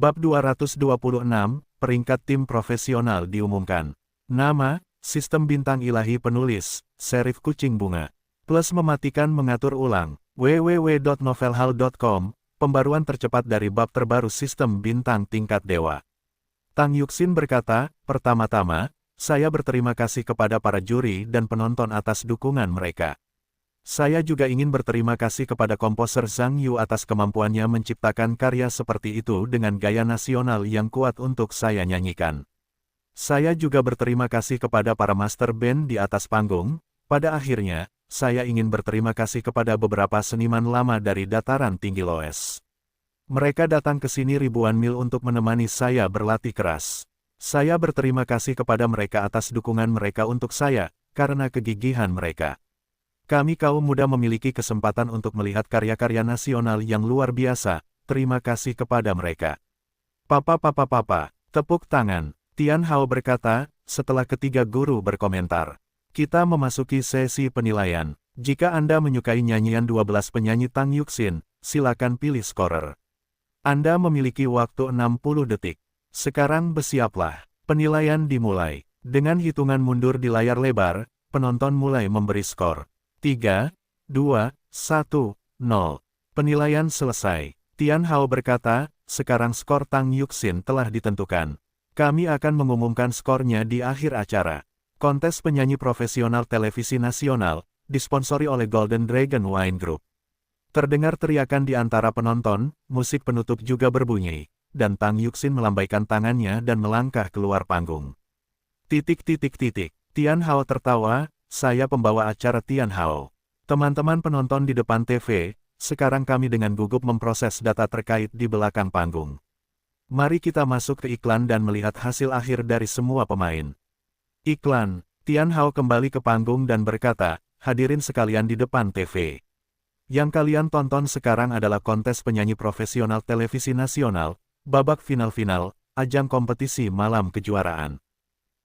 Bab 226, peringkat tim profesional diumumkan. Nama, Sistem Bintang Ilahi Penulis, Serif Kucing Bunga. Plus mematikan mengatur ulang, www.novelhal.com, pembaruan tercepat dari bab terbaru Sistem Bintang Tingkat Dewa. Tang Yuxin berkata, pertama-tama, saya berterima kasih kepada para juri dan penonton atas dukungan mereka. Saya juga ingin berterima kasih kepada komposer Zhang Yu atas kemampuannya menciptakan karya seperti itu dengan gaya nasional yang kuat untuk saya nyanyikan. Saya juga berterima kasih kepada para master band di atas panggung. Pada akhirnya, saya ingin berterima kasih kepada beberapa seniman lama dari dataran tinggi Loes. Mereka datang ke sini ribuan mil untuk menemani saya berlatih keras. Saya berterima kasih kepada mereka atas dukungan mereka untuk saya, karena kegigihan mereka. Kami kaum muda memiliki kesempatan untuk melihat karya-karya nasional yang luar biasa, terima kasih kepada mereka. Papa, tepuk tangan, Tian Hao berkata, setelah ketiga guru berkomentar. Kita memasuki sesi penilaian. Jika Anda menyukai nyanyian 12 penyanyi Tang Yuxin, silakan pilih scorer. Anda memiliki waktu 60 detik. Sekarang bersiaplah. Penilaian dimulai. Dengan hitungan mundur di layar lebar, penonton mulai memberi skor. 3, 2, 1, 0. Penilaian selesai. Tian Hao berkata, sekarang skor Tang Yuxin telah ditentukan. Kami akan mengumumkan skornya di akhir acara. Kontes penyanyi profesional televisi nasional, disponsori oleh Golden Dragon Wine Group. Terdengar teriakan di antara penonton, musik penutup juga berbunyi, dan Tang Yuxin melambaikan tangannya dan melangkah keluar panggung. Tian Hao tertawa. Saya pembawa acara Tian Hao. Teman-teman penonton di depan TV, sekarang kami dengan gugup memproses data terkait di belakang panggung. Mari kita masuk ke iklan dan melihat hasil akhir dari semua pemain. Iklan, Tian Hao kembali ke panggung dan berkata, hadirin sekalian di depan TV. Yang kalian tonton sekarang adalah kontes penyanyi profesional televisi nasional, babak final-final, ajang kompetisi malam kejuaraan.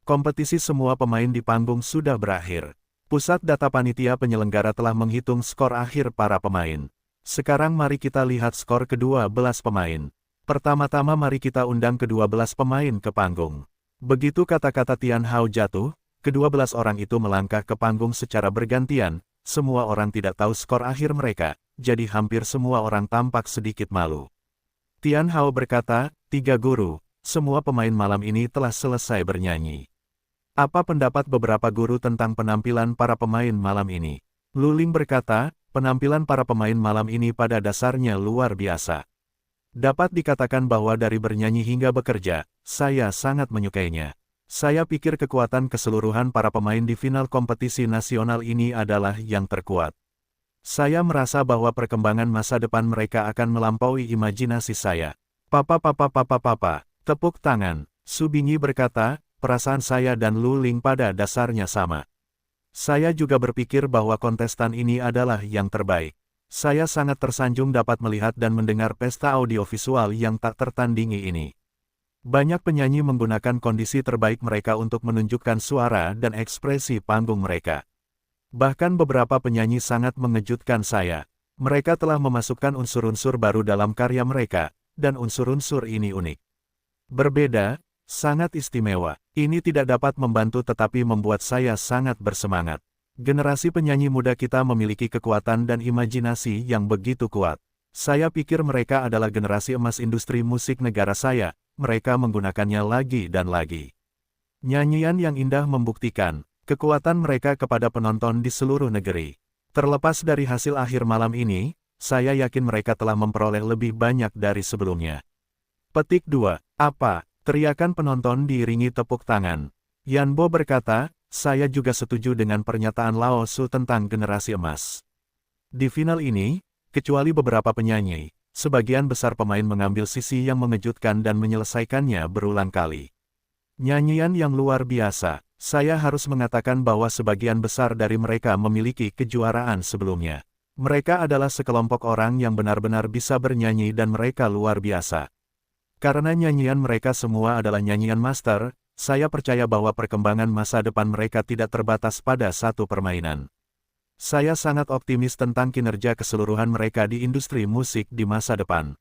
Kompetisi semua pemain di panggung sudah berakhir. Pusat data panitia penyelenggara telah menghitung skor akhir para pemain. Sekarang mari kita lihat skor kedua belas pemain. Pertama-tama mari kita undang kedua belas pemain ke panggung. Begitu kata-kata Tian Hao jatuh, kedua belas orang itu melangkah ke panggung secara bergantian. Semua orang tidak tahu skor akhir mereka, jadi hampir semua orang tampak sedikit malu. Tian Hao berkata, 3 guru, semua pemain malam ini telah selesai bernyanyi. Apa pendapat beberapa guru tentang penampilan para pemain malam ini? Lu Ling berkata, penampilan para pemain malam ini pada dasarnya luar biasa. Dapat dikatakan bahwa dari bernyanyi hingga bekerja, saya sangat menyukainya. Saya pikir kekuatan keseluruhan para pemain di final kompetisi nasional ini adalah yang terkuat. Saya merasa bahwa perkembangan masa depan mereka akan melampaui imajinasi saya. Papa, tepuk tangan. Su Bingyi berkata, perasaan saya dan Lu Ling pada dasarnya sama. Saya juga berpikir bahwa kontestan ini adalah yang terbaik. Saya sangat tersanjung dapat melihat dan mendengar pesta audiovisual yang tak tertandingi ini. Banyak penyanyi menggunakan kondisi terbaik mereka untuk menunjukkan suara dan ekspresi panggung mereka. Bahkan beberapa penyanyi sangat mengejutkan saya. Mereka telah memasukkan unsur-unsur baru dalam karya mereka, dan unsur-unsur ini unik. Berbeda, sangat istimewa. Ini tidak dapat membantu tetapi membuat saya sangat bersemangat. Generasi penyanyi muda kita memiliki kekuatan dan imajinasi yang begitu kuat. Saya pikir mereka adalah generasi emas industri musik negara saya, mereka menggunakannya lagi dan lagi. Nyanyian yang indah membuktikan kekuatan mereka kepada penonton di seluruh negeri. Terlepas dari hasil akhir malam ini, saya yakin mereka telah memperoleh lebih banyak dari sebelumnya. Petik 2. Apa? Teriakan penonton diiringi tepuk tangan. Yan Bo berkata, saya juga setuju dengan pernyataan Lao Su tentang generasi emas. Di final ini, kecuali beberapa penyanyi, sebagian besar pemain mengambil sisi yang mengejutkan dan menyelesaikannya berulang kali. Nyanyian yang luar biasa. Saya harus mengatakan bahwa sebagian besar dari mereka memiliki kejuaraan sebelumnya. Mereka adalah sekelompok orang yang benar-benar bisa bernyanyi dan mereka luar biasa. Karena nyanyian mereka semua adalah nyanyian master, saya percaya bahwa perkembangan masa depan mereka tidak terbatas pada satu permainan. Saya sangat optimis tentang kinerja keseluruhan mereka di industri musik di masa depan.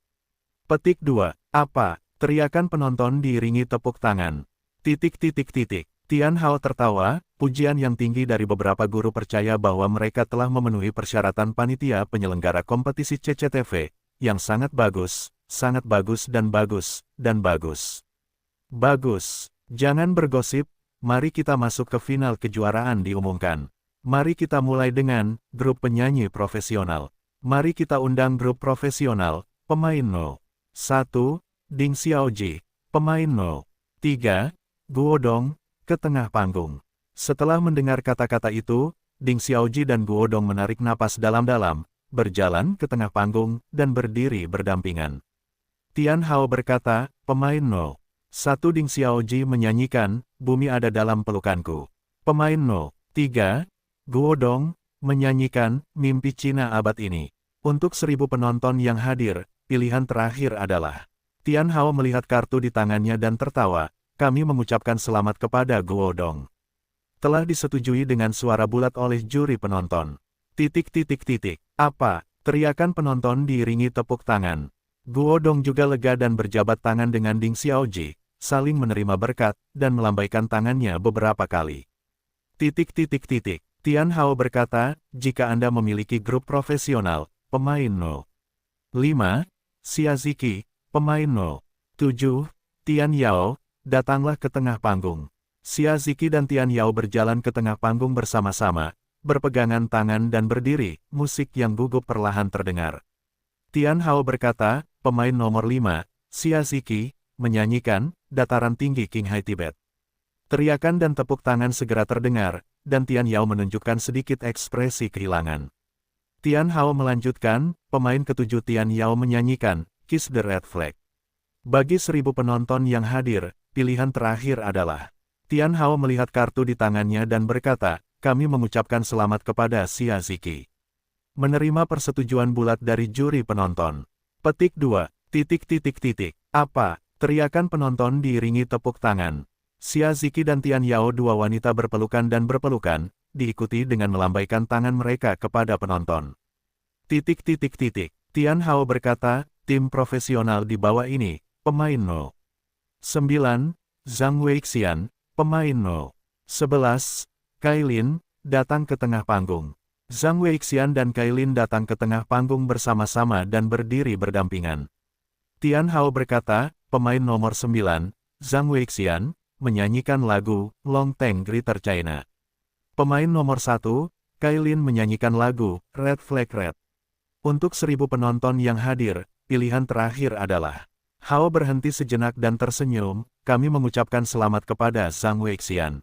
Petik 2. Apa? Teriakan penonton diiringi tepuk tangan. Titik titik titik. Tian Hao tertawa, pujian yang tinggi dari beberapa guru percaya bahwa mereka telah memenuhi persyaratan panitia penyelenggara kompetisi CCTV, yang sangat bagus dan bagus, dan bagus. Bagus. Jangan bergosip, mari kita masuk ke final kejuaraan diumumkan. Mari kita mulai dengan grup penyanyi profesional. Mari kita undang grup profesional, pemain 1, Ding Xiaoji, pemain 3, Guo Dong, ke tengah panggung. Setelah mendengar kata-kata itu, Ding Xiaoji dan Guo Dong menarik napas dalam-dalam, berjalan ke tengah panggung, dan berdiri berdampingan. Tian Hao berkata, pemain 1 Ding Xiaoji menyanyikan, Bumi Ada Dalam Pelukanku. Pemain 3, Guo Dong, menyanyikan, Mimpi Cina Abad Ini. Untuk 1000 penonton yang hadir, pilihan terakhir adalah. Tian Hao melihat kartu di tangannya dan tertawa, kami mengucapkan selamat kepada Guo Dong. Telah disetujui dengan suara bulat oleh juri penonton. Titik titik titik. Apa? Teriakan penonton diiringi tepuk tangan. Guo Dong juga lega dan berjabat tangan dengan Ding Xiaoji, saling menerima berkat, dan melambaikan tangannya beberapa kali. Titik titik titik. Tian Hao berkata, jika Anda memiliki grup profesional, pemain 5, Xia Ziki, pemain 7, Tian Yao, datanglah ke tengah panggung. Xia Ziki dan Tian Yao berjalan ke tengah panggung bersama-sama, berpegangan tangan dan berdiri, musik yang gugup perlahan terdengar. Tian Hao berkata, pemain nomor 5, Xia Ziki, menyanyikan, Dataran Tinggi Qinghai Tibet. Teriakan dan tepuk tangan segera terdengar, dan Tian Yao menunjukkan sedikit ekspresi kehilangan. Tian Hao melanjutkan, pemain ketujuh Tian Yao menyanyikan, Kiss the Red Flag. Bagi 1000 penonton yang hadir, pilihan terakhir adalah. Tian Hao melihat kartu di tangannya dan berkata, kami mengucapkan selamat kepada Xia Ziki. Menerima persetujuan bulat dari juri penonton. Petik 2, titik titik titik. Apa? Teriakan penonton diiringi tepuk tangan. Xia Ziki dan Tian Yao, dua wanita berpelukan dan berpelukan, diikuti dengan melambaikan tangan mereka kepada penonton. Titik titik titik. Tian Hao berkata, tim profesional di bawah ini, pemain 9, Zhang Weixian, pemain 11, Kailin, datang ke tengah panggung. Zhang Weixian dan Kailin datang ke tengah panggung bersama-sama dan berdiri berdampingan. Tian Hao berkata, pemain nomor 9, Zhang Weixian, menyanyikan lagu, Long Teng Greater China. Pemain nomor 1, Kailin menyanyikan lagu, Red Flag Red. Untuk 1000 penonton yang hadir, pilihan terakhir adalah. Hao berhenti sejenak dan tersenyum, kami mengucapkan selamat kepada Zhang Weixian.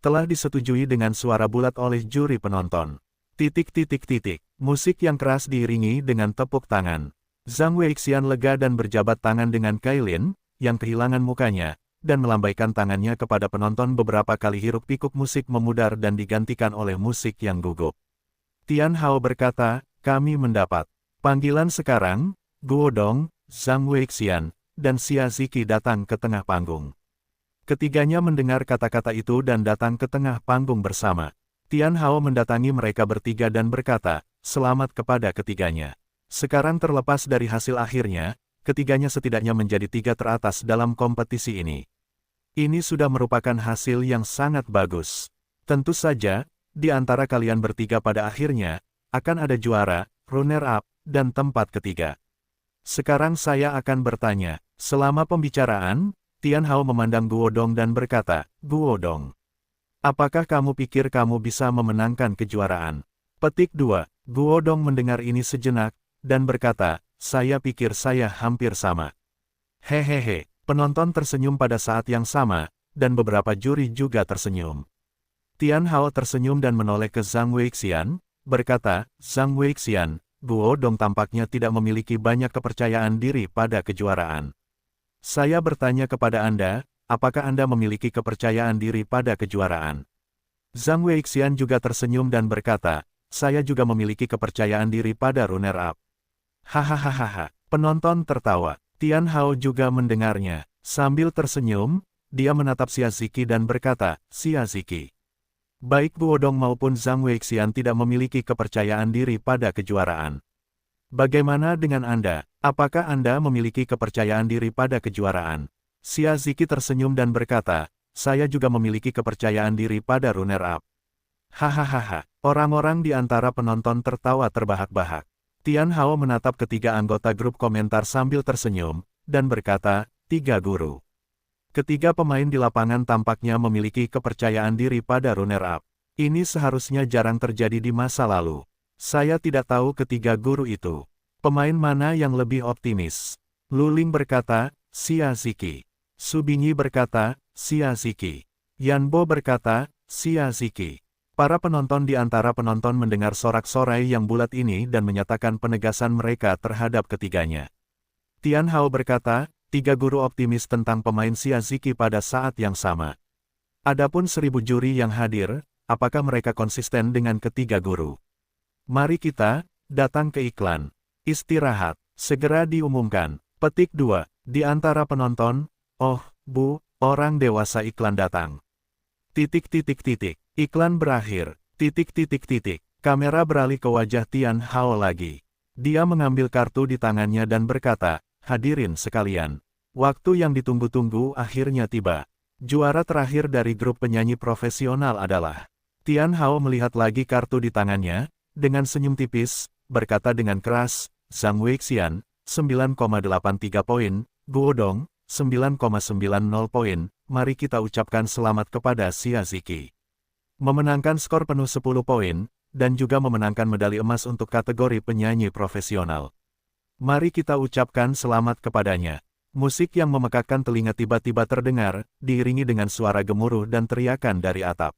Telah disetujui dengan suara bulat oleh juri penonton. Titik titik titik. Musik yang keras diiringi dengan tepuk tangan. Zhang Weixian lega dan berjabat tangan dengan Kailin, yang kehilangan mukanya, dan melambaikan tangannya kepada penonton beberapa kali hiruk-pikuk musik memudar dan digantikan oleh musik yang gugup. Tian Hao berkata, kami mendapat panggilan sekarang, Guo Dong, Zhang Weixian, dan Xia Ziki datang ke tengah panggung. Ketiganya mendengar kata-kata itu dan datang ke tengah panggung bersama. Tian Hao mendatangi mereka bertiga dan berkata, selamat kepada ketiganya. Sekarang terlepas dari hasil akhirnya, ketiganya setidaknya menjadi 3 teratas dalam kompetisi ini. Ini sudah merupakan hasil yang sangat bagus. Tentu saja, di antara kalian bertiga pada akhirnya, akan ada juara, runner-up, dan tempat ketiga. Sekarang saya akan bertanya. Selama pembicaraan, Tian Hao memandang Guo Dong dan berkata, Guo Dong, apakah kamu pikir kamu bisa memenangkan kejuaraan? Petik 2. Guo Dong mendengar ini sejenak, dan berkata, saya pikir saya hampir sama. Hehehe, penonton tersenyum pada saat yang sama, dan beberapa juri juga tersenyum. Tian Hao tersenyum dan menoleh ke Zhang Weixian, berkata, Zhang Weixian, Guo Dong tampaknya tidak memiliki banyak kepercayaan diri pada kejuaraan. Saya bertanya kepada Anda, apakah Anda memiliki kepercayaan diri pada kejuaraan? Zhang Weixian juga tersenyum dan berkata, saya juga memiliki kepercayaan diri pada runner-up. Hahaha, penonton tertawa. Tian Hao juga mendengarnya. Sambil tersenyum, dia menatap Xia Ziki dan berkata, Xia Ziki. Baik Guo Dong maupun Zhang Weixian tidak memiliki kepercayaan diri pada kejuaraan. Bagaimana dengan Anda? Apakah Anda memiliki kepercayaan diri pada kejuaraan? Xia Ziki tersenyum dan berkata, saya juga memiliki kepercayaan diri pada runner-up. Hahaha, orang-orang di antara penonton tertawa terbahak-bahak. Tian Hao menatap ketiga anggota grup komentar sambil tersenyum, dan berkata, 3 guru. Ketiga pemain di lapangan tampaknya memiliki kepercayaan diri pada runner-up. Ini seharusnya jarang terjadi di masa lalu. Saya tidak tahu ketiga guru itu. Pemain mana yang lebih optimis? Lu Ling berkata, Xia Ziki. Su Bingyi berkata, Xia Ziki. Yan Bo berkata, Xia Ziki. Para penonton di antara penonton mendengar sorak-sorai yang bulat ini dan menyatakan penegasan mereka terhadap ketiganya. Tian Hao berkata, 3 guru optimis tentang pemain Xia Ziki pada saat yang sama. Adapun 1000 juri yang hadir, apakah mereka konsisten dengan ketiga guru? Mari kita datang ke iklan. Istirahat, segera diumumkan. Petik 2, di antara penonton, oh, bu, orang dewasa iklan datang. Iklan berakhir. Kamera beralih ke wajah Tian Hao lagi. Dia mengambil kartu di tangannya dan berkata, hadirin sekalian. Waktu yang ditunggu-tunggu akhirnya tiba. Juara terakhir dari grup penyanyi profesional adalah. Tian Hao melihat lagi kartu di tangannya, dengan senyum tipis, berkata dengan keras, Zhang Weixian, 9,83 poin, Guo Dong, 9,90 poin, mari kita ucapkan selamat kepada Xia Ziki. Memenangkan skor penuh 10 poin, dan juga memenangkan medali emas untuk kategori penyanyi profesional. Mari kita ucapkan selamat kepadanya. Musik yang memekakkan telinga tiba-tiba terdengar, diiringi dengan suara gemuruh dan teriakan dari atap.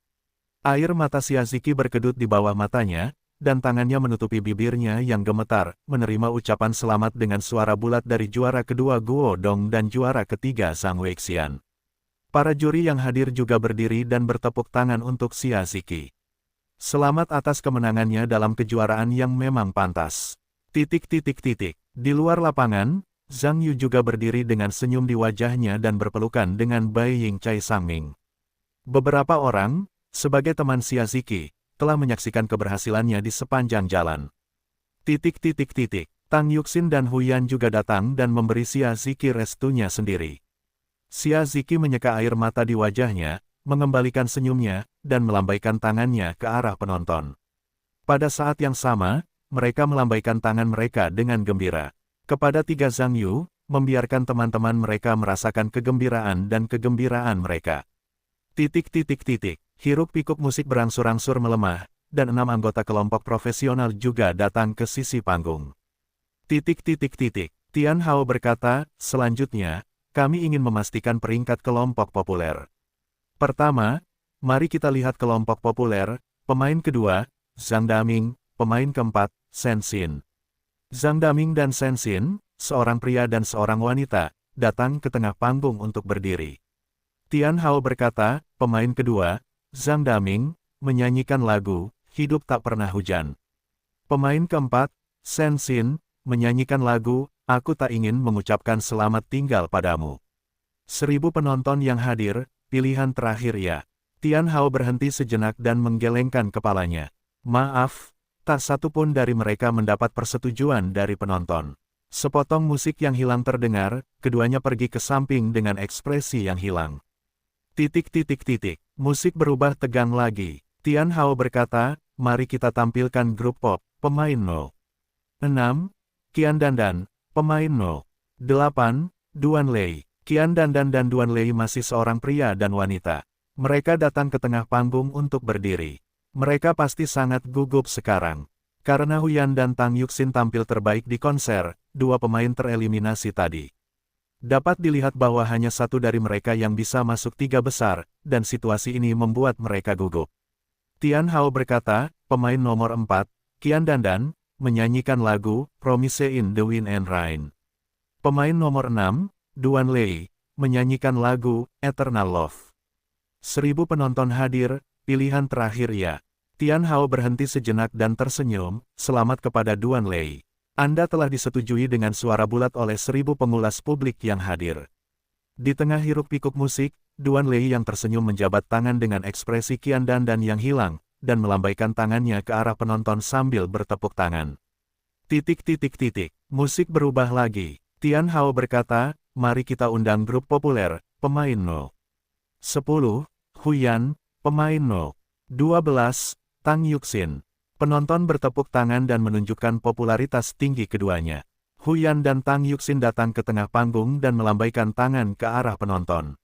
Air mata Xia Ziki berkedut di bawah matanya, dan tangannya menutupi bibirnya yang gemetar, menerima ucapan selamat dengan suara bulat dari juara kedua Guo Dong dan juara ketiga Zhang Weixian. Para juri yang hadir juga berdiri dan bertepuk tangan untuk Xia Ziki. Selamat atas kemenangannya dalam kejuaraan yang memang pantas. Di luar lapangan, Zhang Yu juga berdiri dengan senyum di wajahnya dan berpelukan dengan Bai Ying Cai Sangming. Beberapa orang, sebagai teman Xia Ziki, telah menyaksikan keberhasilannya di sepanjang jalan. Tang Yuxin dan Huyan juga datang dan memberi Xia Ziki restunya sendiri. Xia Ziki menyeka air mata di wajahnya, mengembalikan senyumnya, dan melambaikan tangannya ke arah penonton. Pada saat yang sama, mereka melambaikan tangan mereka dengan gembira. Kepada 3 Zhang Yu, membiarkan teman-teman mereka merasakan kegembiraan dan kegembiraan mereka. Hiruk-pikuk musik berangsur-angsur melemah, dan 6 anggota kelompok profesional juga datang ke sisi panggung. Tian Hao berkata, selanjutnya, kami ingin memastikan peringkat kelompok populer. Pertama, mari kita lihat kelompok populer, pemain kedua, Zhang Daming, pemain keempat, Shen Xin. Zhang Daming dan Shen Xin, seorang pria dan seorang wanita, datang ke tengah panggung untuk berdiri. Tian Hao berkata, pemain kedua, Zhang Daming, menyanyikan lagu, Hidup Tak Pernah Hujan. Pemain keempat, Shen Xin, menyanyikan lagu, Aku Tak Ingin Mengucapkan Selamat Tinggal Padamu. 1000 penonton yang hadir, pilihan terakhir ya. Tian Hao berhenti sejenak dan menggelengkan kepalanya. Maaf, tak satu pun dari mereka mendapat persetujuan dari penonton. Sepotong musik yang hilang terdengar, keduanya pergi ke samping dengan ekspresi yang hilang. Musik berubah tegang lagi. Tian Hao berkata, mari kita tampilkan grup pop, pemain No. 6. Qian Dandan, pemain No. 8. Duan Lei. Qian Dandan dan Duan Lei masih seorang pria dan wanita. Mereka datang ke tengah panggung untuk berdiri. Mereka pasti sangat gugup sekarang. Karena Huyan dan Tang Yuxin tampil terbaik di konser, 2 pemain tereliminasi tadi. Dapat dilihat bahwa hanya satu dari mereka yang bisa masuk 3 besar, dan situasi ini membuat mereka gugup. Tian Hao berkata, pemain nomor 4, Qian Dandan, menyanyikan lagu, Promise in the Wind and Rain. Pemain nomor 6, Duan Lei, menyanyikan lagu, Eternal Love. 1000 penonton hadir, pilihan terakhir ya. Tian Hao berhenti sejenak dan tersenyum, selamat kepada Duan Lei. Anda telah disetujui dengan suara bulat oleh 1000 pengulas publik yang hadir. Di tengah hiruk-pikuk musik, Duan Lei yang tersenyum menjabat tangan dengan ekspresi Qian Dandan yang hilang, dan melambaikan tangannya ke arah penonton sambil bertepuk tangan. Musik berubah lagi. Tian Hao berkata, mari kita undang grup populer, pemain 0. 10. Huyan, pemain 0. 12. Tang Yuxin. Penonton bertepuk tangan dan menunjukkan popularitas tinggi keduanya. Huyan dan Tang Yuxin datang ke tengah panggung dan melambaikan tangan ke arah penonton.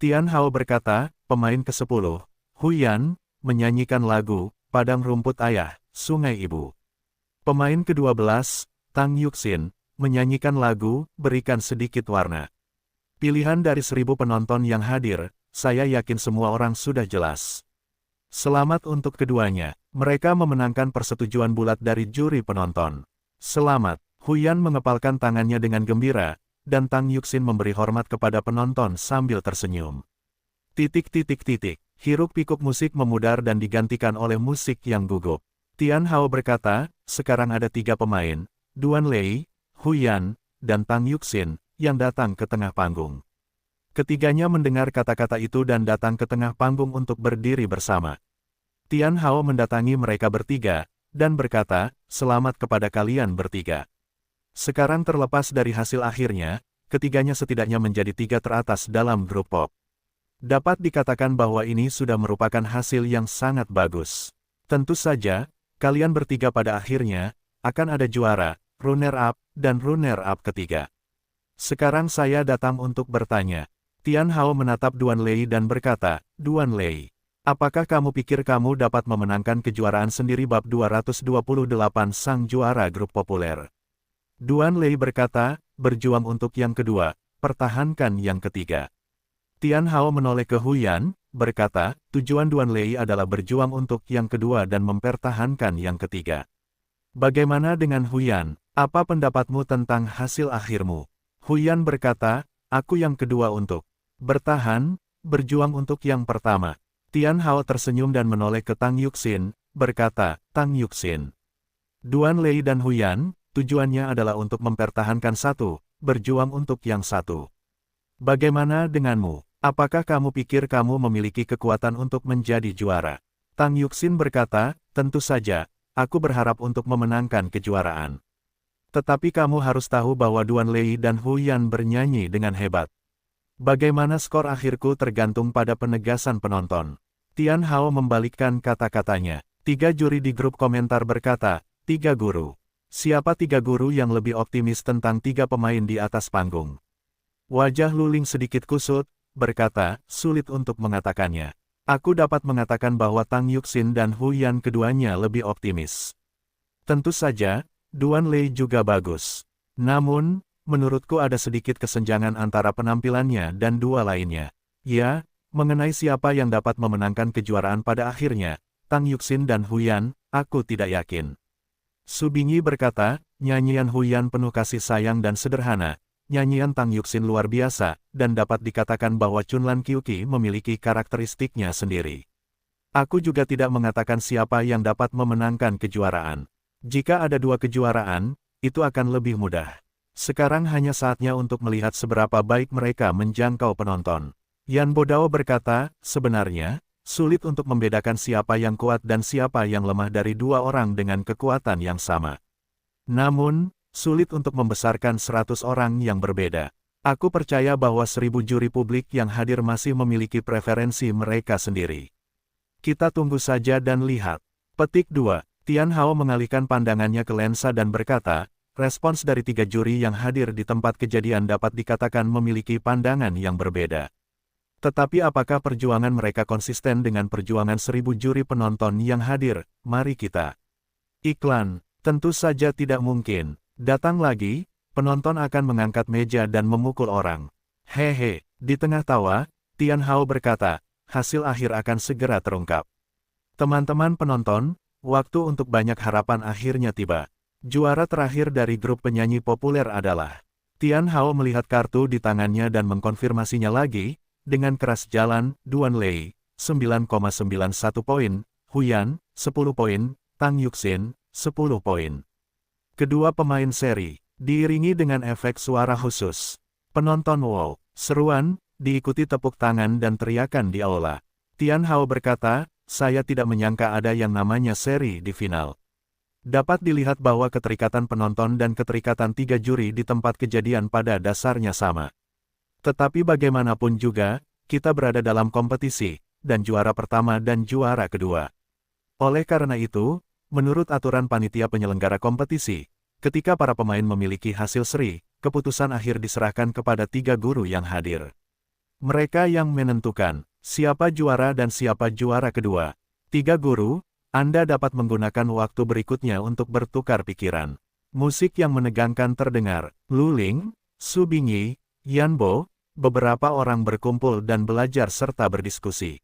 Tian Hao berkata, pemain ke-10, Huyan, menyanyikan lagu, Padang Rumput Ayah, Sungai Ibu. Pemain ke-12, Tang Yuxin, menyanyikan lagu, Berikan Sedikit Warna. Pilihan dari 1000 penonton yang hadir, saya yakin semua orang sudah jelas. Selamat untuk keduanya, mereka memenangkan persetujuan bulat dari juri penonton. Selamat, Huyan mengepalkan tangannya dengan gembira, dan Tang Yuxin memberi hormat kepada penonton sambil tersenyum. Hiruk-pikuk musik memudar dan digantikan oleh musik yang gugup. Tian Hao berkata, sekarang ada 3 pemain, Duan Lei, Huyan, dan Tang Yuxin, yang datang ke tengah panggung. Ketiganya mendengar kata-kata itu dan datang ke tengah panggung untuk berdiri bersama. Tian Hao mendatangi mereka bertiga, dan berkata, selamat kepada kalian bertiga. Sekarang terlepas dari hasil akhirnya, ketiganya setidaknya menjadi 3 teratas dalam grup pop. Dapat dikatakan bahwa ini sudah merupakan hasil yang sangat bagus. Tentu saja, kalian bertiga pada akhirnya, akan ada juara, runner-up, dan runner-up ketiga. Sekarang saya datang untuk bertanya. Tian Hao menatap Duan Lei dan berkata, Duan Lei, apakah kamu pikir kamu dapat memenangkan kejuaraan sendiri bab 228 sang juara grup populer? Duan Lei berkata, berjuang untuk yang kedua, pertahankan yang ketiga. Tian Hao menoleh ke Huyan, berkata, tujuan Duan Lei adalah berjuang untuk yang kedua dan mempertahankan yang ketiga. Bagaimana dengan Huyan? Apa pendapatmu tentang hasil akhirmu? Huyan berkata, aku yang kedua untuk bertahan, berjuang untuk yang pertama. Tian Hao tersenyum dan menoleh ke Tang Yuxin, berkata, Tang Yuxin. Duan Lei dan Huyan, tujuannya adalah untuk mempertahankan satu, berjuang untuk yang satu. Bagaimana denganmu? Apakah kamu pikir kamu memiliki kekuatan untuk menjadi juara? Tang Yuxin berkata, tentu saja, aku berharap untuk memenangkan kejuaraan. Tetapi kamu harus tahu bahwa Duan Lei dan Huyan bernyanyi dengan hebat. Bagaimana skor akhirku tergantung pada penegasan penonton. Tian Hao membalikkan kata-katanya. 3 juri di grup komentar berkata, 3 guru. Siapa 3 guru yang lebih optimis tentang 3 pemain di atas panggung? Wajah Luling sedikit kusut, berkata, sulit untuk mengatakannya. Aku dapat mengatakan bahwa Tang Yuxin dan Huyan keduanya lebih optimis. Tentu saja, Duan Lei juga bagus. Namun, menurutku ada sedikit kesenjangan antara penampilannya dan 2 lainnya. Ya, mengenai siapa yang dapat memenangkan kejuaraan pada akhirnya, Tang Yuxin dan Huyan, aku tidak yakin. Su Bingyi berkata, nyanyian Huyan penuh kasih sayang dan sederhana, nyanyian Tang Yuxin luar biasa, dan dapat dikatakan bahwa Chunlan Qiuqi memiliki karakteristiknya sendiri. Aku juga tidak mengatakan siapa yang dapat memenangkan kejuaraan. Jika ada 2 kejuaraan, itu akan lebih mudah. Sekarang hanya saatnya untuk melihat seberapa baik mereka menjangkau penonton. Yan Bodao berkata, sebenarnya, sulit untuk membedakan siapa yang kuat dan siapa yang lemah dari 2 orang dengan kekuatan yang sama. Namun, sulit untuk membesarkan 100 orang yang berbeda. Aku percaya bahwa 1000 juri publik yang hadir masih memiliki preferensi mereka sendiri. Kita tunggu saja dan lihat. Petik 2. Tian Hao mengalihkan pandangannya ke lensa dan berkata, respons dari 3 juri yang hadir di tempat kejadian dapat dikatakan memiliki pandangan yang berbeda. Tetapi apakah perjuangan mereka konsisten dengan perjuangan 1000 juri penonton yang hadir? Mari kita. Iklan, tentu saja tidak mungkin. Datang lagi, penonton akan mengangkat meja dan memukul orang. Hehe, di tengah tawa, Tian Hao berkata, hasil akhir akan segera terungkap. Teman-teman penonton, waktu untuk banyak harapan akhirnya tiba. Juara terakhir dari grup penyanyi populer adalah. Tian Hao melihat kartu di tangannya dan mengkonfirmasinya lagi, dengan keras jalan, Duan Lei, 9,91 poin, Huyan, 10 poin, Tang Yuxin, 10 poin. Kedua pemain seri, diiringi dengan efek suara khusus. Penonton wow, seruan, diikuti tepuk tangan dan teriakan di aula. Tian Hao berkata, saya tidak menyangka ada yang namanya seri di final. Dapat dilihat bahwa keterikatan penonton dan keterikatan tiga juri di tempat kejadian pada dasarnya sama. Tetapi bagaimanapun juga, kita berada dalam kompetisi, dan juara pertama dan juara kedua. Oleh karena itu, menurut aturan panitia penyelenggara kompetisi, ketika para pemain memiliki hasil seri, keputusan akhir diserahkan kepada tiga guru yang hadir. Mereka yang menentukan siapa juara dan siapa juara kedua. Tiga guru, Anda dapat menggunakan waktu berikutnya untuk bertukar pikiran. Musik yang menegangkan terdengar. Luling, Su Bingyi, Yanbo, beberapa orang berkumpul dan belajar serta berdiskusi.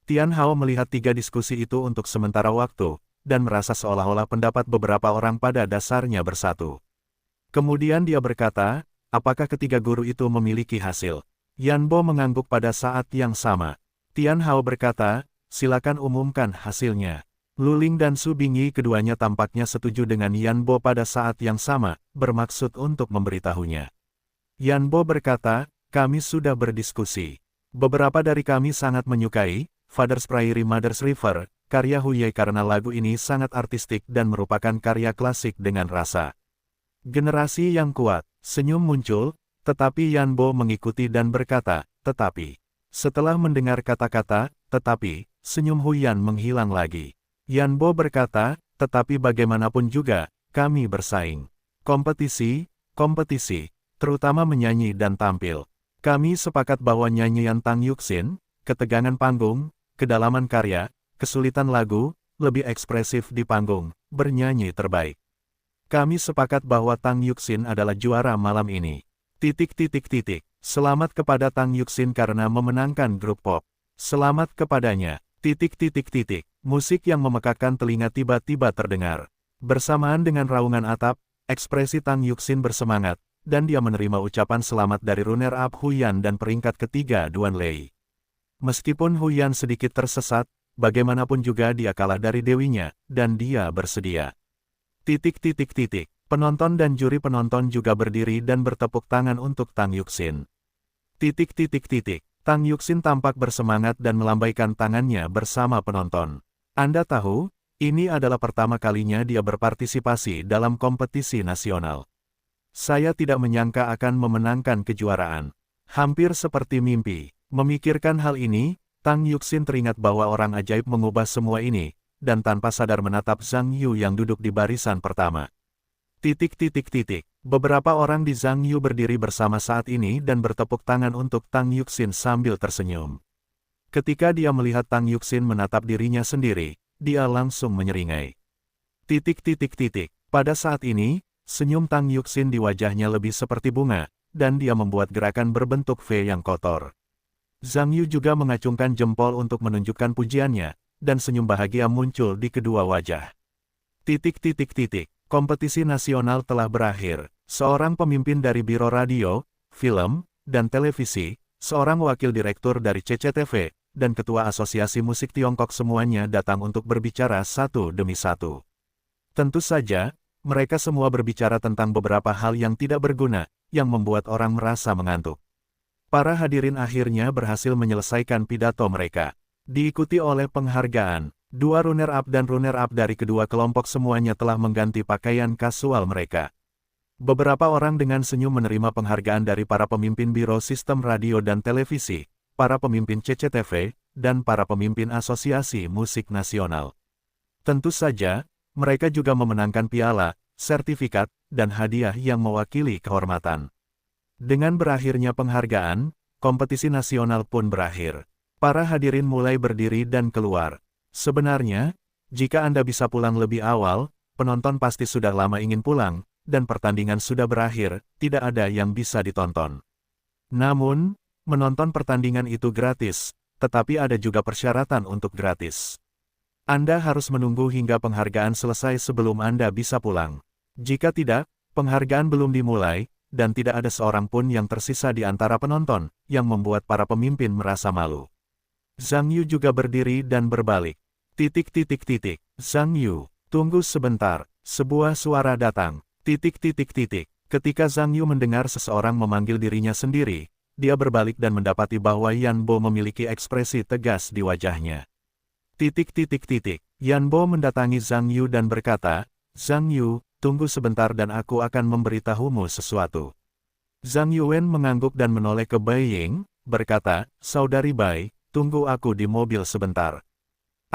Tian Hao melihat tiga diskusi itu untuk sementara waktu, dan merasa seolah-olah pendapat beberapa orang pada dasarnya bersatu. Kemudian dia berkata, apakah ketiga guru itu memiliki hasil? Yanbo mengangguk pada saat yang sama. Tian Hao berkata, silakan umumkan hasilnya. Luling dan Su Bingyi keduanya tampaknya setuju dengan Yanbo pada saat yang sama, bermaksud untuk memberitahunya. Yanbo berkata, kami sudah berdiskusi. Beberapa dari kami sangat menyukai Father's Prairie Mother's River, karya Huye karena lagu ini sangat artistik dan merupakan karya klasik dengan rasa. Generasi yang kuat, senyum muncul, tetapi Yanbo mengikuti dan berkata, tetapi. Setelah mendengar kata-kata, tetapi, senyum Huyan menghilang lagi. Yanbo berkata, tetapi bagaimanapun juga, kami bersaing. Kompetisi, terutama menyanyi dan tampil. Kami sepakat bahwa nyanyian Tang Yuxin, ketegangan panggung, kedalaman karya, kesulitan lagu, lebih ekspresif di panggung, bernyanyi terbaik. Kami sepakat bahwa Tang Yuxin adalah juara malam ini. Selamat kepada Tang Yuxin karena memenangkan grup pop. Selamat kepadanya. Musik yang memekakkan telinga tiba-tiba terdengar. Bersamaan dengan raungan atap, ekspresi Tang Yuxin bersemangat, dan dia menerima ucapan selamat dari runner-up Huyan dan peringkat ketiga Duan Lei. Meskipun Huyan sedikit tersesat, bagaimanapun juga dia kalah dari dewinya, dan dia bersedia. Penonton dan juri penonton juga berdiri dan bertepuk tangan untuk Tang Yuxin. Tang Yuxin tampak bersemangat dan melambaikan tangannya bersama penonton. Anda tahu, ini adalah pertama kalinya dia berpartisipasi dalam kompetisi nasional. Saya tidak menyangka akan memenangkan kejuaraan. Hampir seperti mimpi. Memikirkan hal ini, Tang Yuxin teringat bahwa orang ajaib mengubah semua ini, dan tanpa sadar menatap Zhang Yu yang duduk di barisan pertama. Beberapa orang di Zhang Yu berdiri bersama saat ini dan bertepuk tangan untuk Tang Yuxin sambil tersenyum. Ketika dia melihat Tang Yuxin menatap dirinya sendiri, dia langsung menyeringai. Pada saat ini, senyum Tang Yuxin di wajahnya lebih seperti bunga, dan dia membuat gerakan berbentuk V yang kotor. Zhang Yu juga mengacungkan jempol untuk menunjukkan pujiannya, dan senyum bahagia muncul di kedua wajah. Kompetisi nasional telah berakhir. Seorang pemimpin dari Biro Radio, Film, dan Televisi, seorang wakil direktur dari CCTV, dan ketua Asosiasi Musik Tiongkok semuanya datang untuk berbicara satu demi satu. Tentu saja, mereka semua berbicara tentang beberapa hal yang tidak berguna, yang membuat orang merasa mengantuk. Para hadirin akhirnya berhasil menyelesaikan pidato mereka. Diikuti oleh penghargaan. Dua runner-up dan runner-up dari kedua kelompok semuanya telah mengganti pakaian kasual mereka. Beberapa orang dengan senyum menerima penghargaan dari para pemimpin Biro Sistem Radio dan Televisi, para pemimpin CCTV, dan para pemimpin Asosiasi Musik Nasional. Tentu saja, mereka juga memenangkan piala, sertifikat, dan hadiah yang mewakili kehormatan. Dengan berakhirnya penghargaan, kompetisi nasional pun berakhir. Para hadirin mulai berdiri dan keluar. Sebenarnya, jika Anda bisa pulang lebih awal, penonton pasti sudah lama ingin pulang, dan pertandingan sudah berakhir, tidak ada yang bisa ditonton. Namun, menonton pertandingan itu gratis, tetapi ada juga persyaratan untuk gratis. Anda harus menunggu hingga penghargaan selesai sebelum Anda bisa pulang. Jika tidak, penghargaan belum dimulai, dan tidak ada seorang pun yang tersisa di antara penonton, yang membuat para pemimpin merasa malu. Zhang Yu juga berdiri dan berbalik. Zhang Yu, tunggu sebentar, sebuah suara datang. Ketika Zhang Yu mendengar seseorang memanggil dirinya sendiri, dia berbalik dan mendapati bahwa Yanbo memiliki ekspresi tegas di wajahnya. Yan Bo mendatangi Zhang Yu dan berkata, Zhang Yu, tunggu sebentar dan aku akan memberitahumu sesuatu. Zhang Yuan mengangguk dan menoleh ke Bai Ying, berkata, Saudari Bai, tunggu aku di mobil sebentar.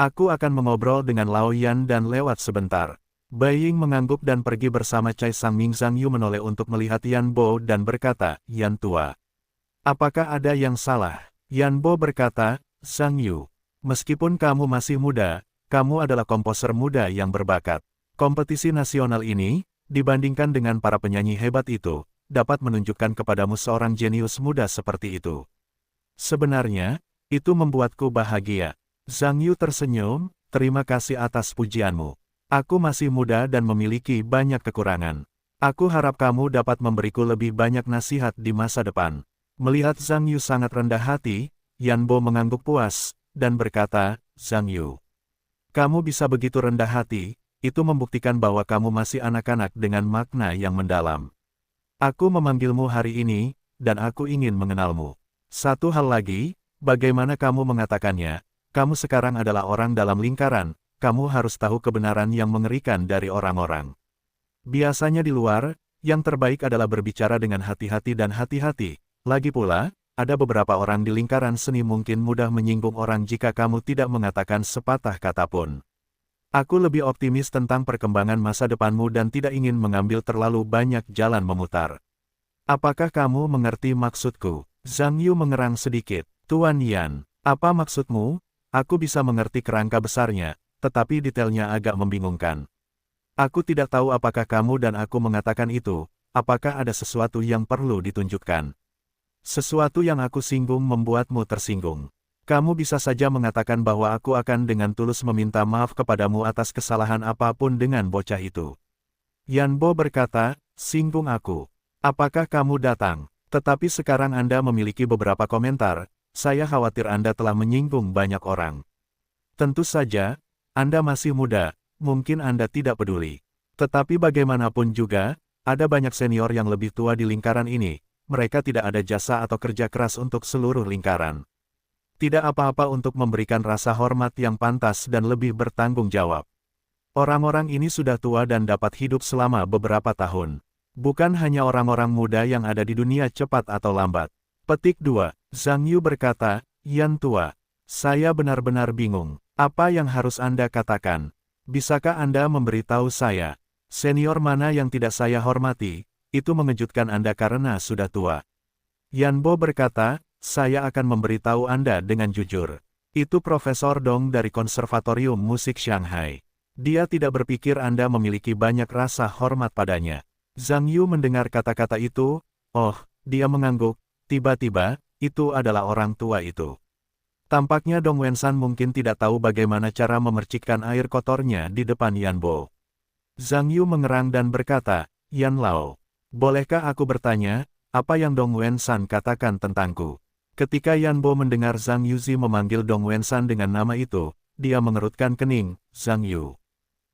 Aku akan mengobrol dengan Lao Yan dan lewat sebentar. Bai Ying mengangguk dan pergi bersama Cai Sangming. Zhang Yu menoleh untuk melihat Yan Bo dan berkata, Yan tua. Apakah ada yang salah? Yan Bo berkata, Zhang Yu, meskipun kamu masih muda, kamu adalah komposer muda yang berbakat. Kompetisi nasional ini, dibandingkan dengan para penyanyi hebat itu, dapat menunjukkan kepadamu seorang jenius muda seperti itu. Sebenarnya, itu membuatku bahagia. Zhang Yu tersenyum, terima kasih atas pujianmu. Aku masih muda dan memiliki banyak kekurangan. Aku harap kamu dapat memberiku lebih banyak nasihat di masa depan. Melihat Zhang Yu sangat rendah hati, Yan Bo mengangguk puas, dan berkata, Zhang Yu, kamu bisa begitu rendah hati, itu membuktikan bahwa kamu masih anak-anak dengan makna yang mendalam. Aku memanggilmu hari ini, dan aku ingin mengenalmu. Satu hal lagi, bagaimana kamu mengatakannya? Kamu sekarang adalah orang dalam lingkaran, kamu harus tahu kebenaran yang mengerikan dari orang-orang. Biasanya di luar, yang terbaik adalah berbicara dengan hati-hati dan hati-hati. Lagi pula, ada beberapa orang di lingkaran seni mungkin mudah menyinggung orang jika kamu tidak mengatakan sepatah kata pun. Aku lebih optimis tentang perkembangan masa depanmu dan tidak ingin mengambil terlalu banyak jalan memutar. Apakah kamu mengerti maksudku? Zhang Yu mengerang sedikit. Tuan Yan, apa maksudmu? Aku bisa mengerti kerangka besarnya, tetapi detailnya agak membingungkan. Aku tidak tahu apakah kamu dan aku mengatakan itu, apakah ada sesuatu yang perlu ditunjukkan. Sesuatu yang aku singgung membuatmu tersinggung. Kamu bisa saja mengatakan bahwa aku akan dengan tulus meminta maaf kepadamu atas kesalahan apapun dengan bocah itu. Yan Bo berkata, singgung aku. Apakah kamu datang? Tetapi sekarang Anda memiliki beberapa komentar. Saya khawatir Anda telah menyinggung banyak orang. Tentu saja, Anda masih muda, mungkin Anda tidak peduli. Tetapi bagaimanapun juga, ada banyak senior yang lebih tua di lingkaran ini, mereka tidak ada jasa atau kerja keras untuk seluruh lingkaran. Tidak apa-apa untuk memberikan rasa hormat yang pantas dan lebih bertanggung jawab. Orang-orang ini sudah tua dan dapat hidup selama beberapa tahun. Bukan hanya orang-orang muda yang ada di dunia cepat atau lambat. Petik 2. Zhang Yu berkata, Yan tua, saya benar-benar bingung. Apa yang harus Anda katakan? Bisakah Anda memberitahu saya? Senior mana yang tidak saya hormati? Itu mengejutkan Anda karena sudah tua. Yan Bo berkata, saya akan memberitahu Anda dengan jujur. Itu Profesor Dong dari Konservatorium Musik Shanghai. Dia tidak berpikir Anda memiliki banyak rasa hormat padanya. Zhang Yu mendengar kata-kata itu, oh, dia mengangguk. Tiba-tiba, itu adalah orang tua itu. Tampaknya Dong Wensan mungkin tidak tahu bagaimana cara memercikkan air kotornya di depan Yan Bo. Zhang Yu mengerang dan berkata, Yan Lao, bolehkah aku bertanya, apa yang Dong Wensan katakan tentangku? Ketika Yan Bo mendengar Zhang Yuzi memanggil Dong Wensan dengan nama itu, dia mengerutkan kening, Zhang Yu.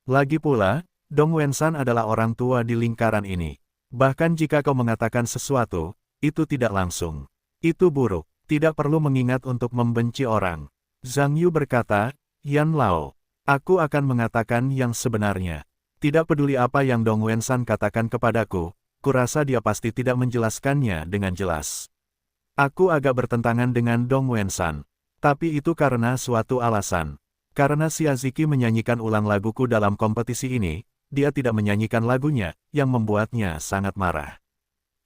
Lagi pula, Dong Wensan adalah orang tua di lingkaran ini. Bahkan jika kau mengatakan sesuatu, itu tidak langsung. Itu buruk. Tidak perlu mengingat untuk membenci orang. Zhang Yu berkata, Yan Lao, aku akan mengatakan yang sebenarnya. Tidak peduli apa yang Dong Wensan katakan kepadaku, kurasa dia pasti tidak menjelaskannya dengan jelas. Aku agak bertentangan dengan Dong Wensan. Tapi itu karena suatu alasan. Karena Xiaziki menyanyikan ulang laguku dalam kompetisi ini, dia tidak menyanyikan lagunya, yang membuatnya sangat marah.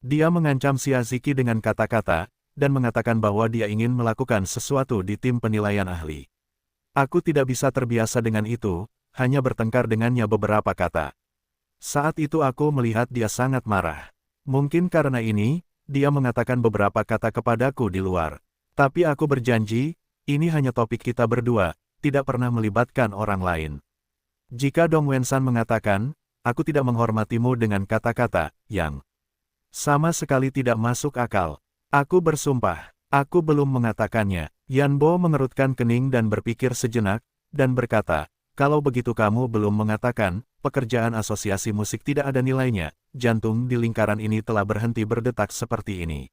Dia mengancam Xiaziki dengan kata-kata, dan mengatakan bahwa dia ingin melakukan sesuatu di tim penilaian ahli. Aku tidak bisa terbiasa dengan itu, hanya bertengkar dengannya beberapa kata. Saat itu aku melihat dia sangat marah. Mungkin karena ini, dia mengatakan beberapa kata kepadaku di luar. Tapi aku berjanji, ini hanya topik kita berdua, tidak pernah melibatkan orang lain. Jika Dong Wensan mengatakan, aku tidak menghormatimu dengan kata-kata yang sama sekali tidak masuk akal. Aku bersumpah, aku belum mengatakannya. Yan Bo mengerutkan kening dan berpikir sejenak, dan berkata, kalau begitu kamu belum mengatakan, pekerjaan asosiasi musik tidak ada nilainya, jantung di lingkaran ini telah berhenti berdetak seperti ini.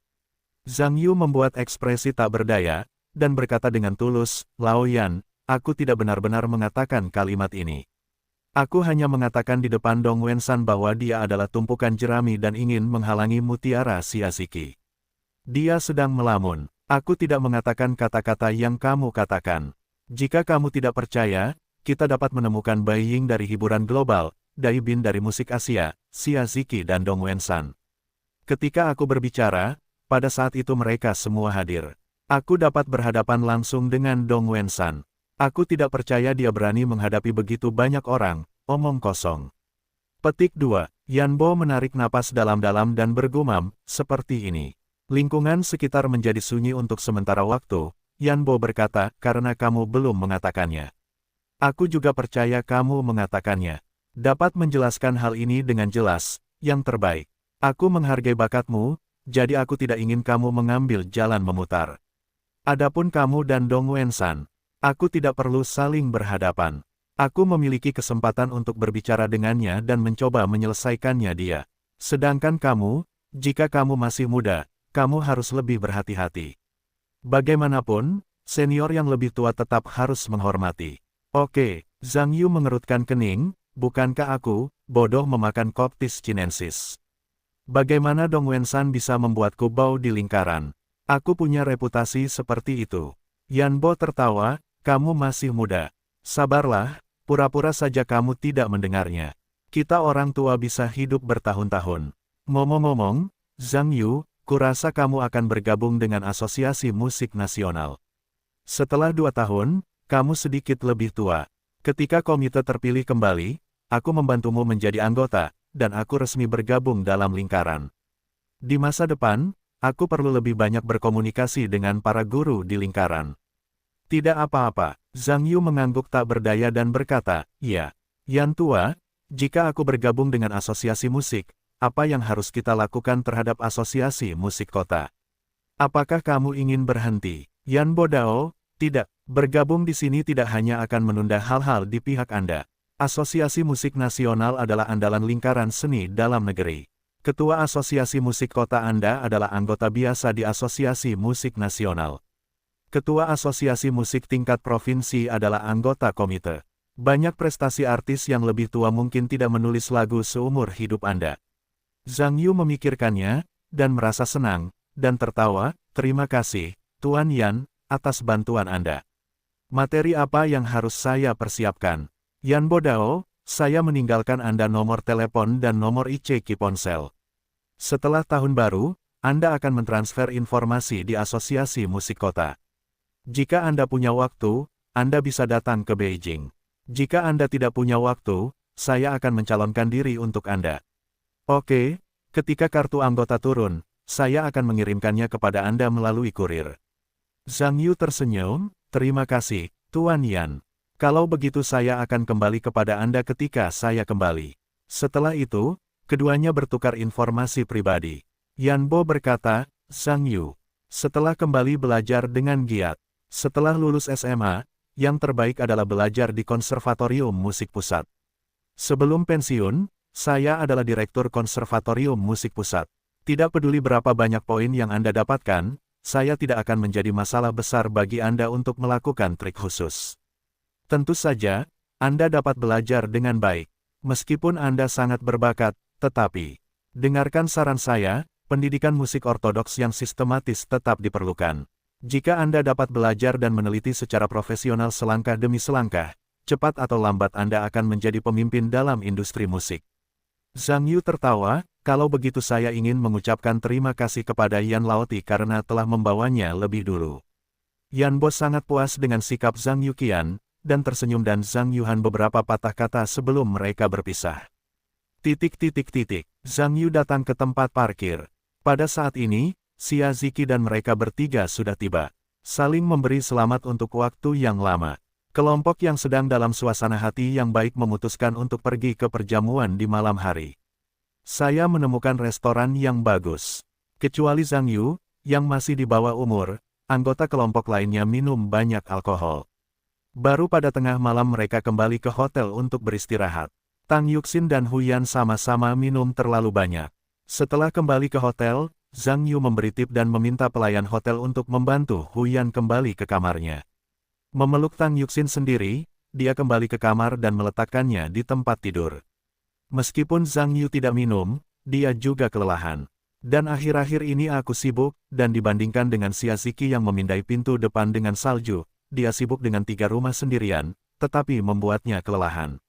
Zhang Yu membuat ekspresi tak berdaya, dan berkata dengan tulus, Lao Yan, aku tidak benar-benar mengatakan kalimat ini. Aku hanya mengatakan di depan Dong Wensan bahwa dia adalah tumpukan jerami dan ingin menghalangi mutiara Shiaziki. Dia sedang melamun. Aku tidak mengatakan kata-kata yang kamu katakan. Jika kamu tidak percaya, kita dapat menemukan Bai Ying dari hiburan global, Dai Bin dari musik Asia, Shiaziki dan Dong Wensan. Ketika aku berbicara, pada saat itu mereka semua hadir. Aku dapat berhadapan langsung dengan Dong Wensan. Aku tidak percaya dia berani menghadapi begitu banyak orang, omong kosong. Petik 2. Yanbo menarik napas dalam-dalam dan bergumam, seperti ini. Lingkungan sekitar menjadi sunyi untuk sementara waktu. Yanbo berkata, karena kamu belum mengatakannya. Aku juga percaya kamu mengatakannya. Dapat menjelaskan hal ini dengan jelas, yang terbaik. Aku menghargai bakatmu, jadi aku tidak ingin kamu mengambil jalan memutar. Adapun kamu dan Dong Wensan, aku tidak perlu saling berhadapan. Aku memiliki kesempatan untuk berbicara dengannya dan mencoba menyelesaikannya dia. Sedangkan kamu, jika kamu masih muda, kamu harus lebih berhati-hati. Bagaimanapun, senior yang lebih tua tetap harus menghormati. Oke, Zhang Yu mengerutkan kening, bukankah aku, bodoh memakan Coptis Chinensis? Bagaimana Dong Wensan bisa membuatku bau di lingkaran? Aku punya reputasi seperti itu. Yanbo tertawa, kamu masih muda. Sabarlah, pura-pura saja kamu tidak mendengarnya. Kita orang tua bisa hidup bertahun-tahun. Ngomong-ngomong, Zhang Yu, kurasa kamu akan bergabung dengan Asosiasi Musik Nasional. Setelah 2 tahun, kamu sedikit lebih tua. Ketika komite terpilih kembali, aku membantumu menjadi anggota, dan aku resmi bergabung dalam lingkaran. Di masa depan, aku perlu lebih banyak berkomunikasi dengan para guru di lingkaran. Tidak apa-apa, Zhang Yu mengangguk tak berdaya dan berkata, ya, Yan tua, jika aku bergabung dengan asosiasi musik, apa yang harus kita lakukan terhadap asosiasi musik kota? Apakah kamu ingin berhenti? Yan Bodao, tidak, bergabung di sini tidak hanya akan menunda hal-hal di pihak Anda. Asosiasi Musik Nasional adalah andalan lingkaran seni dalam negeri. Ketua Asosiasi Musik Kota Anda adalah anggota biasa di Asosiasi Musik Nasional. Ketua Asosiasi Musik tingkat provinsi adalah anggota komite. Banyak prestasi artis yang lebih tua mungkin tidak menulis lagu seumur hidup Anda. Zhang Yu memikirkannya, dan merasa senang, dan tertawa, terima kasih, Tuan Yan, atas bantuan Anda. Materi apa yang harus saya persiapkan? Yan Bodao, saya meninggalkan Anda nomor telepon dan nomor ICQ ponsel. Setelah tahun baru, Anda akan mentransfer informasi di Asosiasi Musik Kota. Jika Anda punya waktu, Anda bisa datang ke Beijing. Jika Anda tidak punya waktu, saya akan mencalonkan diri untuk Anda. Oke, ketika kartu anggota turun, saya akan mengirimkannya kepada Anda melalui kurir. Zhang Yu tersenyum, terima kasih, Tuan Yan. Kalau begitu saya akan kembali kepada Anda ketika saya kembali. Setelah itu, keduanya bertukar informasi pribadi. Yanbo berkata, Zhang Yu, setelah kembali belajar dengan giat, setelah lulus SMA, yang terbaik adalah belajar di Konservatorium Musik Pusat. Sebelum pensiun, saya adalah Direktur Konservatorium Musik Pusat. Tidak peduli berapa banyak poin yang Anda dapatkan, saya tidak akan menjadi masalah besar bagi Anda untuk melakukan trik khusus. Tentu saja, Anda dapat belajar dengan baik. Meskipun Anda sangat berbakat, tetapi, dengarkan saran saya, pendidikan musik ortodoks yang sistematis tetap diperlukan. Jika Anda dapat belajar dan meneliti secara profesional selangkah demi selangkah, cepat atau lambat Anda akan menjadi pemimpin dalam industri musik. Zhang Yu tertawa, kalau begitu saya ingin mengucapkan terima kasih kepada Yan Laoti karena telah membawanya lebih dulu. Yan Bo sangat puas dengan sikap Zhang Yuqian, dan tersenyum dan Zhang Yuhan beberapa patah kata sebelum mereka berpisah. Zhang Yu datang ke tempat parkir. Pada saat ini, Shiaziki dan mereka bertiga sudah tiba. Saling memberi selamat untuk waktu yang lama. Kelompok yang sedang dalam suasana hati yang baik memutuskan untuk pergi ke perjamuan di malam hari. Saya menemukan restoran yang bagus. Kecuali Zhang Yu, yang masih di bawah umur, anggota kelompok lainnya minum banyak alkohol. Baru pada tengah malam mereka kembali ke hotel untuk beristirahat. Tang Yuxin dan Huyan sama-sama minum terlalu banyak. Setelah kembali ke hotel, Zhang Yu memberi tip dan meminta pelayan hotel untuk membantu Huyan kembali ke kamarnya. Memeluk Tang Yuxin sendiri, dia kembali ke kamar dan meletakkannya di tempat tidur. Meskipun Zhang Yu tidak minum, dia juga kelelahan. Dan akhir-akhir ini aku sibuk, dan dibandingkan dengan Xia Ziki yang memindai pintu depan dengan salju, dia sibuk dengan 3 rumah sendirian, tetapi membuatnya kelelahan.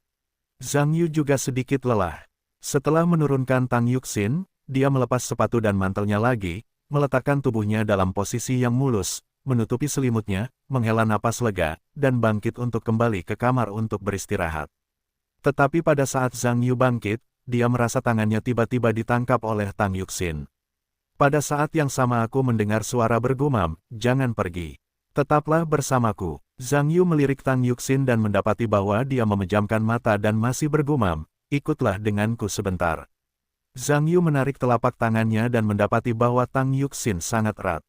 Zhang Yu juga sedikit lelah. Setelah menurunkan Tang Yuxin, dia melepas sepatu dan mantelnya lagi, meletakkan tubuhnya dalam posisi yang mulus, menutupi selimutnya, menghela napas lega, dan bangkit untuk kembali ke kamar untuk beristirahat. Tetapi pada saat Zhang Yu bangkit, dia merasa tangannya tiba-tiba ditangkap oleh Tang Yuxin. Pada saat yang sama aku mendengar suara bergumam, "Jangan pergi. Tetaplah bersamaku." Zhang Yu melirik Tang Yuxin dan mendapati bahwa dia memejamkan mata dan masih bergumam, "Ikutlah denganku sebentar." Zhang Yu menarik telapak tangannya dan mendapati bahwa Tang Yuxin sangat erat.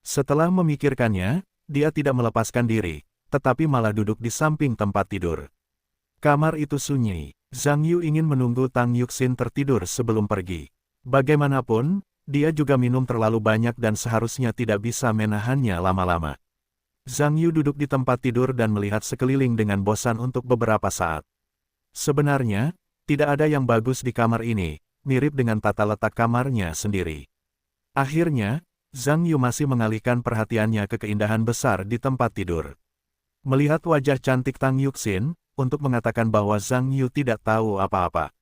Setelah memikirkannya, dia tidak melepaskan diri, tetapi malah duduk di samping tempat tidur. Kamar itu sunyi. Zhang Yu ingin menunggu Tang Yuxin tertidur sebelum pergi. Bagaimanapun, dia juga minum terlalu banyak dan seharusnya tidak bisa menahannya lama-lama. Zhang Yu duduk di tempat tidur dan melihat sekeliling dengan bosan untuk beberapa saat. Sebenarnya, tidak ada yang bagus di kamar ini, mirip dengan tata letak kamarnya sendiri. Akhirnya, Zhang Yu masih mengalihkan perhatiannya ke keindahan besar di tempat tidur. Melihat wajah cantik Tang Yuxin, untuk mengatakan bahwa Zhang Yu tidak tahu apa-apa.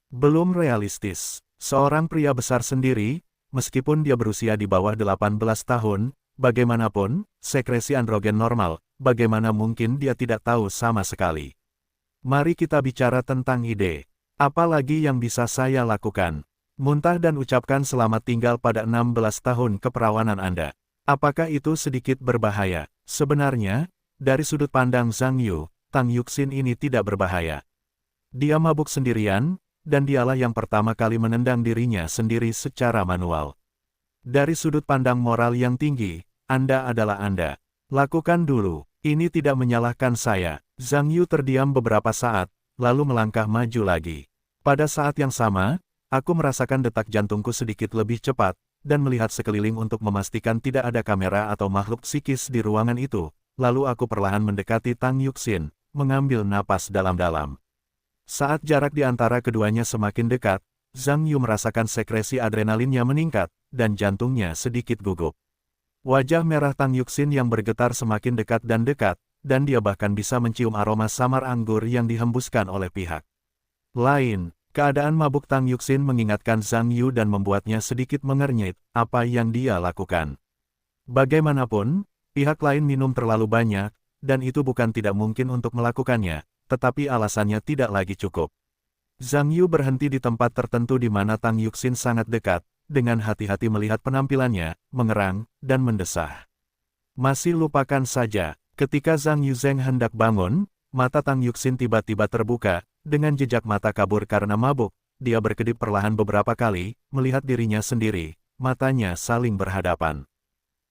Belum realistis. Seorang pria besar sendiri, meskipun dia berusia di bawah 18 tahun, bagaimanapun, sekresi androgen normal, bagaimana mungkin dia tidak tahu sama sekali. Mari kita bicara tentang ide. Apa lagi yang bisa saya lakukan? Muntah dan ucapkan selamat tinggal pada 16 tahun keperawanan Anda. Apakah itu sedikit berbahaya? Sebenarnya, dari sudut pandang Zhang Yu, Tang Yuxin ini tidak berbahaya. Dia mabuk sendirian, dan dialah yang pertama kali menendang dirinya sendiri secara manual. Dari sudut pandang moral yang tinggi, Anda adalah Anda. Lakukan dulu, ini tidak menyalahkan saya. Zhang Yu terdiam beberapa saat, lalu melangkah maju lagi. Pada saat yang sama, aku merasakan detak jantungku sedikit lebih cepat, dan melihat sekeliling untuk memastikan tidak ada kamera atau makhluk psikis di ruangan itu. Lalu aku perlahan mendekati Tang Yuxin, mengambil napas dalam-dalam. Saat jarak di antara keduanya semakin dekat, Zhang Yu merasakan sekresi adrenalinnya meningkat, dan jantungnya sedikit gugup. Wajah merah Tang Yuxin yang bergetar semakin dekat, dan dia bahkan bisa mencium aroma samar anggur yang dihembuskan oleh pihak lain. Keadaan mabuk Tang Yuxin mengingatkan Zhang Yu dan membuatnya sedikit mengernyit apa yang dia lakukan. Bagaimanapun, pihak lain minum terlalu banyak, dan itu bukan tidak mungkin untuk melakukannya, tetapi alasannya tidak lagi cukup. Zhang Yu berhenti di tempat tertentu di mana Tang Yuxin sangat dekat, dengan hati-hati melihat penampilannya, mengerang, dan mendesah. Masih lupakan saja. Ketika Zhang Yu Zeng hendak bangun, mata Tang Yuxin tiba-tiba terbuka, dengan jejak mata kabur karena mabuk. Dia berkedip perlahan beberapa kali, melihat dirinya sendiri, matanya saling berhadapan.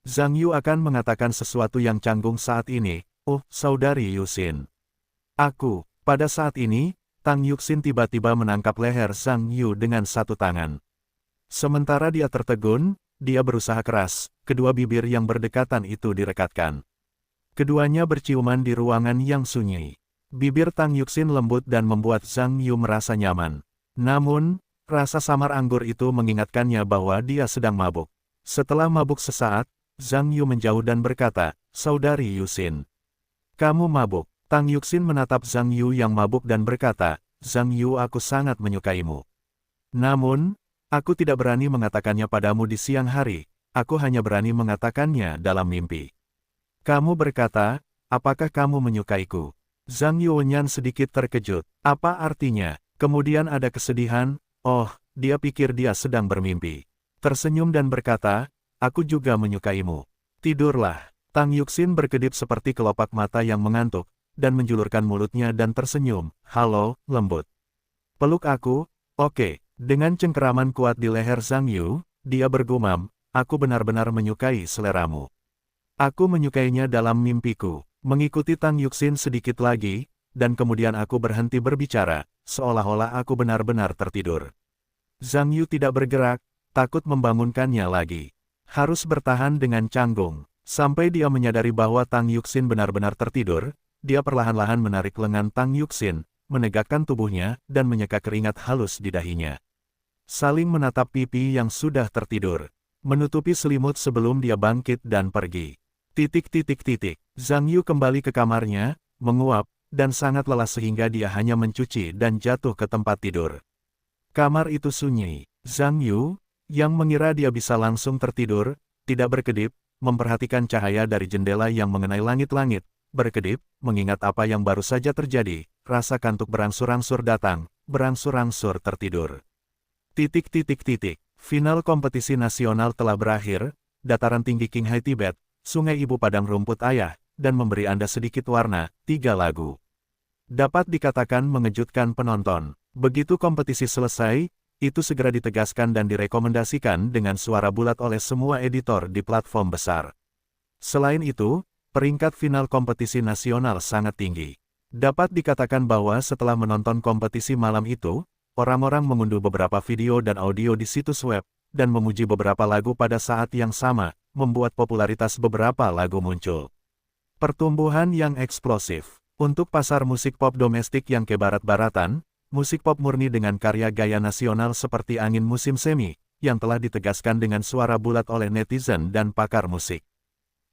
Zhang Yu akan mengatakan sesuatu yang canggung saat ini. "Oh, saudari Yuxin." Pada saat ini, Tang Yuxin tiba-tiba menangkap leher Zhang Yu dengan satu tangan. Sementara dia tertegun, dia berusaha keras, kedua bibir yang berdekatan itu direkatkan. Keduanya berciuman di ruangan yang sunyi. Bibir Tang Yuxin lembut dan membuat Zhang Yu merasa nyaman. Namun, rasa samar anggur itu mengingatkannya bahwa dia sedang mabuk. Setelah mabuk sesaat, Zhang Yu menjauh dan berkata, "Saudari Yuxin, kamu mabuk." Tang Yuxin menatap Zhang Yu yang mabuk dan berkata, "Zhang Yu, aku sangat menyukaimu. Namun, aku tidak berani mengatakannya padamu di siang hari, aku hanya berani mengatakannya dalam mimpi." Kamu berkata, "Apakah kamu menyukaiku?" Zhang Yu Wenyan sedikit terkejut. Apa artinya? Kemudian ada kesedihan, oh, dia pikir dia sedang bermimpi. Tersenyum dan berkata, "Aku juga menyukaimu. Tidurlah." Tang Yuxin berkedip seperti kelopak mata yang mengantuk, dan menjulurkan mulutnya dan tersenyum, "Halo, lembut. Peluk aku." "Oke." Dengan cengkeraman kuat di leher Zhang Yu, dia bergumam, "Aku benar-benar menyukai seleramu. Aku menyukainya dalam mimpiku." Mengikuti Tang Yuxin sedikit lagi, dan kemudian aku berhenti berbicara, seolah-olah aku benar-benar tertidur. Zhang Yu tidak bergerak, takut membangunkannya lagi. Harus bertahan dengan canggung. Sampai dia menyadari bahwa Tang Yuxin benar-benar tertidur, dia perlahan-lahan menarik lengan Tang Yuxin, menegakkan tubuhnya, dan menyeka keringat halus di dahinya. Saling menatap pipi yang sudah tertidur. Menutupi selimut sebelum dia bangkit dan pergi. Zhang Yu kembali ke kamarnya, menguap, dan sangat lelah sehingga dia hanya mencuci dan jatuh ke tempat tidur. Kamar itu sunyi. Zhang Yu, yang mengira dia bisa langsung tertidur, tidak berkedip, memperhatikan cahaya dari jendela yang mengenai langit-langit, berkedip, mengingat apa yang baru saja terjadi, rasa kantuk berangsur-angsur datang, berangsur-angsur tertidur. Final kompetisi nasional telah berakhir, dataran tinggi Qinghai Tibet, sungai ibu padang rumput ayah, dan memberi Anda sedikit warna, 3 lagu. Dapat dikatakan mengejutkan penonton. Begitu kompetisi selesai, itu segera ditegaskan dan direkomendasikan dengan suara bulat oleh semua editor di platform besar. Selain itu, peringkat final kompetisi nasional sangat tinggi. Dapat dikatakan bahwa setelah menonton kompetisi malam itu, orang-orang mengunduh beberapa video dan audio di situs web, dan memuji beberapa lagu pada saat yang sama, membuat popularitas beberapa lagu muncul. Pertumbuhan yang eksplosif. Untuk pasar musik pop domestik yang kebarat-baratan, musik pop murni dengan karya gaya nasional seperti Angin Musim Semi, yang telah ditegaskan dengan suara bulat oleh netizen dan pakar musik.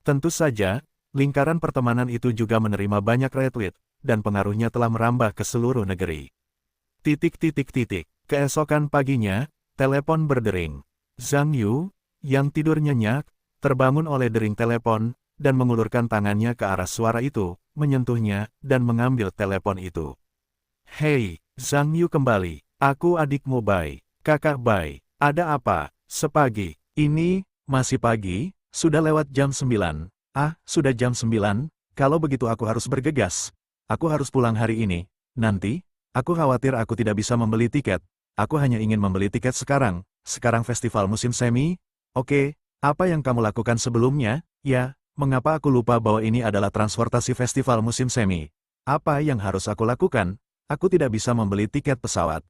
Tentu saja, lingkaran pertemanan itu juga menerima banyak retweet, dan pengaruhnya telah merambah ke seluruh negeri. Keesokan paginya, telepon berdering. Zhang Yu, yang tidur nyenyak, terbangun oleh dering telepon, dan mengulurkan tangannya ke arah suara itu, menyentuhnya, dan mengambil telepon itu. Hei, Zhang Yu kembali. Aku adikmu Bai. Kakak Bai. Ada apa? Sepagi. Ini, masih pagi, sudah lewat jam 9. Sudah jam 9, kalau begitu aku harus bergegas. Aku harus pulang hari ini. Nanti, aku khawatir aku tidak bisa membeli tiket. Aku hanya ingin membeli tiket sekarang. Sekarang festival musim semi? Oke, apa yang kamu lakukan sebelumnya? Ya, mengapa aku lupa bahwa ini adalah transportasi festival musim semi? Apa yang harus aku lakukan? Aku tidak bisa membeli tiket pesawat.